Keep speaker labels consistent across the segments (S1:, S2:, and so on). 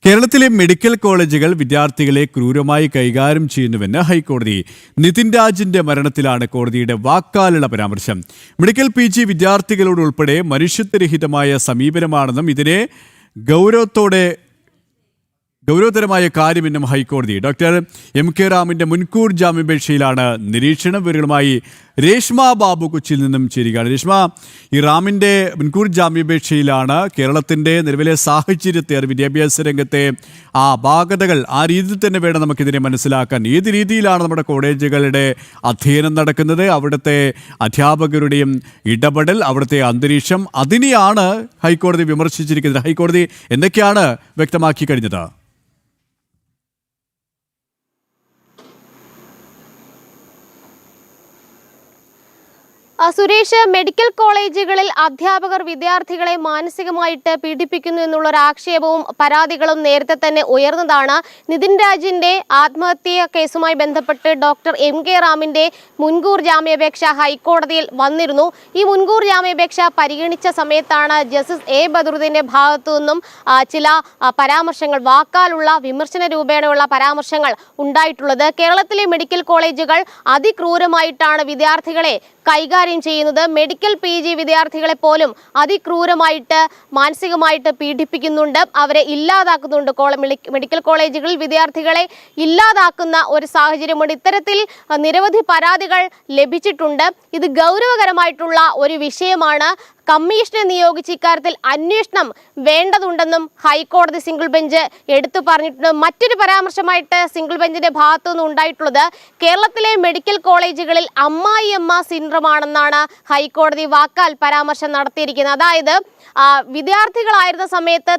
S1: കേരളത്തിലെ മെഡിക്കൽ കോളേജുകൾ വിദ്യാർത്ഥികളെ ക്രൂരമായി കൈകാര്യം ചെയ്യുന്നുവെന്ന് ഹൈക്കോടതി. നിതിൻ രാജിന്റെ മരണത്തിലാണ് കോടതിയുടെ വാക്കാലുള്ള പരാമർശം. മെഡിക്കൽ PG വിദ്യാർത്ഥികളോട് ഉൾപ്പെടെ മനുഷ്യത്വരഹിതമായ സമീപനമാണെന്നും ഇതിനെ ഗൗരവതരമായ കാര്യമെന്നും ഹൈക്കോടതി. ഡോക്ടർ MK റാമിന്റെ മുൻകൂർ ജാമ്യാപേക്ഷയിലാണ് നിരീക്ഷണ വിവരങ്ങളുമായി രേഷ്മ ബാബു കൊച്ചിയിൽ നിന്നും ചേരുകയാണ്. രേഷ്മ, ഈ റാമിന്റെ മുൻകൂർ ജാമ്യാപേക്ഷയിലാണ് കേരളത്തിന്റെ നിലവിലെ സാഹചര്യത്തെ, വിദ്യാഭ്യാസ രംഗത്തെ ആ അപാകതകൾ ആ രീതിയിൽ തന്നെ വേണം നമുക്കിതിനെ മനസ്സിലാക്കാൻ. ഏത് രീതിയിലാണ് നമ്മുടെ കോളേജുകളുടെ അധ്യയനം നടക്കുന്നത്, അവിടുത്തെ അധ്യാപകരുടെയും ഇടപെടൽ, അവിടുത്തെ അന്തരീക്ഷം, അതിനെയാണ് ഹൈക്കോടതി വിമർശിച്ചിരിക്കുന്നത്. ഹൈക്കോടതി എന്തൊക്കെയാണ് വ്യക്തമാക്കി കഴിഞ്ഞത്?
S2: സുരേഷ്, മെഡിക്കൽ കോളേജുകളിൽ അധ്യാപകർ വിദ്യാർത്ഥികളെ മാനസികമായിട്ട് പീഡിപ്പിക്കുന്നു എന്നുള്ളൊരു ആക്ഷേപവും പരാതികളും നേരത്തെ തന്നെ ഉയർന്നതാണ്. നിതിൻ രാജിന്റെ ആത്മഹത്യാ കേസുമായി ബന്ധപ്പെട്ട് ഡോക്ടർ MK റാമിന്റെ മുൻകൂർ ജാമ്യാപേക്ഷ ഹൈക്കോടതിയിൽ വന്നിരുന്നു. ഈ മുൻകൂർ ജാമ്യാപേക്ഷ പരിഗണിച്ച സമയത്താണ് ജസ്റ്റിസ് A ബദറുദ്ദീന്റെ ഭാഗത്തു നിന്നും ചില പരാമർശങ്ങൾ, വാക്കാലുള്ള വിമർശന രൂപേണയുള്ള പരാമർശങ്ങൾ ഉണ്ടായിട്ടുള്ളത്. കേരളത്തിലെ മെഡിക്കൽ കോളേജുകൾ അതിക്രൂരമായിട്ടാണ് വിദ്യാർത്ഥികളെ കൈകാര്യം ചെയ്യുന്നത്. മെഡിക്കൽ PG വിദ്യാർത്ഥികളെ പോലും അതിക്രൂരമായിട്ട് മാനസികമായിട്ട് പീഡിപ്പിക്കുന്നുണ്ട്, അവരെ ഇല്ലാതാക്കുന്നുണ്ട്. മെഡിക്കൽ കോളേജുകളിൽ വിദ്യാർത്ഥികളെ ഇല്ലാതാക്കുന്ന ഒരു സാഹചര്യമുണ്ട്. ഇത്തരത്തിൽ നിരവധി പരാതികൾ ലഭിച്ചിട്ടുണ്ട്. ഇത് ഗൗരവകരമായിട്ടുള്ള ഒരു വിഷയമാണ്. കമ്മീഷനെ നിയോഗിച്ച് ഇക്കാര്യത്തിൽ അന്വേഷണം വേണ്ടതുണ്ടെന്നും ഹൈക്കോടതി സിംഗിൾ ബെഞ്ച് എടുത്തു പറഞ്ഞിട്ടുണ്ട്. മറ്റൊരു പരാമർശമായിട്ട് സിംഗിൾ ബെഞ്ചിന്റെ ഭാഗത്തു നിന്ന് ഉണ്ടായിട്ടുള്ളത്, കേരളത്തിലെ മെഡിക്കൽ കോളേജുകളിൽ അമ്മായിയമ്മ സിൻഡ്രോമാണെന്നാണ് ഹൈക്കോടതി വാക്കാൽ പരാമർശം നടത്തിയിരിക്കുന്നത്. അതായത് വിദ്യാർത്ഥികളായിരുന്ന സമയത്ത്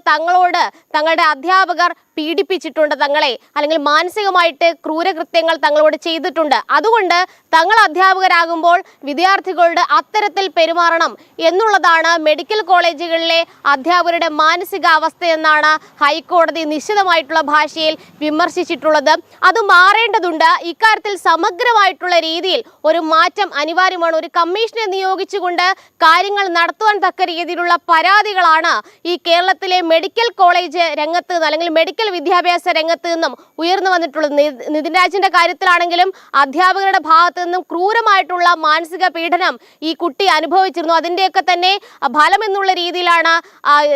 S2: തങ്ങളുടെ അധ്യാപകർ പീഡിപ്പിച്ചിട്ടുണ്ട്, തങ്ങളെ അല്ലെങ്കിൽ മാനസികമായിട്ട് ക്രൂരകൃത്യങ്ങൾ തങ്ങളോട് ചെയ്തിട്ടുണ്ട്. അതുകൊണ്ട് തങ്ങൾ അധ്യാപകരാകുമ്പോൾ വിദ്യാർത്ഥികളോട് അത്തരത്തിൽ പെരുമാറണം എന്നുള്ളതാണ് മെഡിക്കൽ കോളേജുകളിലെ അധ്യാപകരുടെ മാനസിക അവസ്ഥയെന്നാണ് ഹൈക്കോടതി നിശ്ചിതമായിട്ടുള്ള ഭാഷയിൽ വിമർശിച്ചിട്ടുള്ളത്. അത് മാറേണ്ടതുണ്ട്. ഇക്കാര്യത്തിൽ സമഗ്രമായിട്ടുള്ള രീതിയിൽ ഒരു മാറ്റം അനിവാര്യമാണ്. ഒരു കമ്മീഷനെ നിയോഗിച്ചുകൊണ്ട് കാര്യങ്ങൾ നടത്തുവാൻ തക്ക രീതിയിലുള്ള പരാതികളാണ് ഈ കേരളത്തിലെ മെഡിക്കൽ കോളേജ് രംഗത്ത് അല്ലെങ്കിൽ മെഡിക്കൽ വിദ്യാഭ്യാസ രംഗത്ത് നിന്നും ഉയർന്നു വന്നിട്ടുള്ളത്. നിതിൻ രാജിന്റെ കാര്യത്തിലാണെങ്കിലും അധ്യാപകരുടെ ഭാഗത്തു നിന്നും ക്രൂരമായിട്ടുള്ള മാനസിക പീഡനം ഈ കുട്ടി അനുഭവിച്ചിരുന്നു. അതിന്റെയൊക്കെ തന്നെ ഫലം എന്നുള്ള രീതിയിലാണ്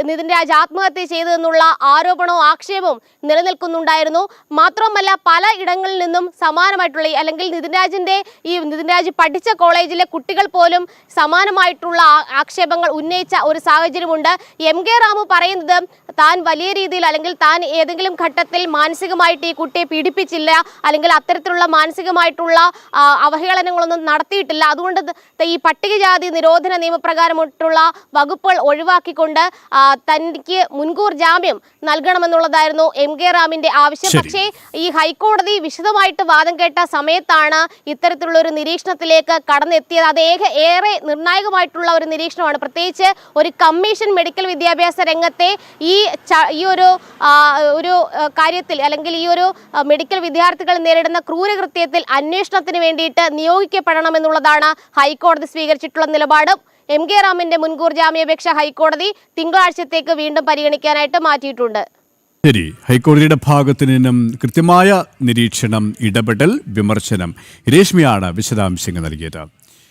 S2: നിതിൻ രാജ് ആത്മഹത്യ ചെയ്തതെന്നുള്ള ആരോപണവും ആക്ഷേപവും നിലനിൽക്കുന്നുണ്ടായിരുന്നു. മാത്രമല്ല, പല ഇടങ്ങളിൽ നിന്നും സമാനമായിട്ടുള്ള അല്ലെങ്കിൽ നിതിൻ രാജ് പഠിച്ച കോളേജിലെ കുട്ടികൾ പോലും സമാനമായിട്ടുള്ള ആക്ഷേപങ്ങൾ ഉന്നയിച്ച ഒരു സാഹചര്യമുണ്ട്. MK റാം പറയുന്നത് താൻ വലിയ രീതിയിൽ അല്ലെങ്കിൽ താൻ ഏതെങ്കിലും ഘട്ടത്തിൽ മാനസികമായിട്ട് ഈ കുട്ടിയെ പീഡിപ്പിച്ചില്ല, അല്ലെങ്കിൽ അത്തരത്തിലുള്ള മാനസികമായിട്ടുള്ള അവഹേളനങ്ങളൊന്നും നടത്തിയിട്ടില്ല. അതുകൊണ്ട് ഈ പട്ടികജാതി നിരോധന നിയമപ്രകാരമുള്ള വകുപ്പുകൾ ഒഴിവാക്കിക്കൊണ്ട് തനിക്ക് മുൻകൂർ ജാമ്യം നൽകണമെന്നുള്ളതായിരുന്നു MK റാമിന്റെ ആവശ്യം. പക്ഷേ ഈ ഹൈക്കോടതി വിശദമായിട്ട് വാദം കേട്ട സമയത്താണ് ഇത്തരത്തിലുള്ള ഒരു നിരീക്ഷണത്തിലേക്ക് കടന്നെത്തിയത്. അത് ഏറെ നിർണായകമായിട്ടുള്ള ഒരു നിരീക്ഷണമാണ്. പ്രത്യേകിച്ച് ഒരു കമ്മീഷൻ മെഡിക്കൽ വിദ്യാഭ്യാസ രംഗത്തെ ഈ ഒരു കാര്യത്തിൽ അല്ലെങ്കിൽ ഈ ഒരു മെഡിക്കൽ വിദ്യാർത്ഥികൾ നേരിടുന്ന ക്രൂരകൃത്യത്തിൽ അന്വേഷണത്തിന് വേണ്ടിയിട്ട് നിയോഗിക്കപ്പെടണമെന്നുള്ളതാണ് ഹൈക്കോടതി സ്വീകരിച്ചിട്ടുള്ള നിലപാട്. MK റാമിന്റെ മുൻകൂർ ജാമ്യാപേക്ഷ ഹൈക്കോടതി തിങ്കളാഴ്ചത്തേക്ക് വീണ്ടും പരിഗണിക്കാനായിട്ട് മാറ്റിയിട്ടുണ്ട്.
S1: ശരി, ഹൈക്കോടതിയുടെ ഭാഗത്തു നിന്നും കൃത്യമായ നിരീക്ഷണം, ഇടപെടൽ, വിമർശനം. രേഷ്മയാണ് വിശദാംശങ്ങൾ നൽകിയത്.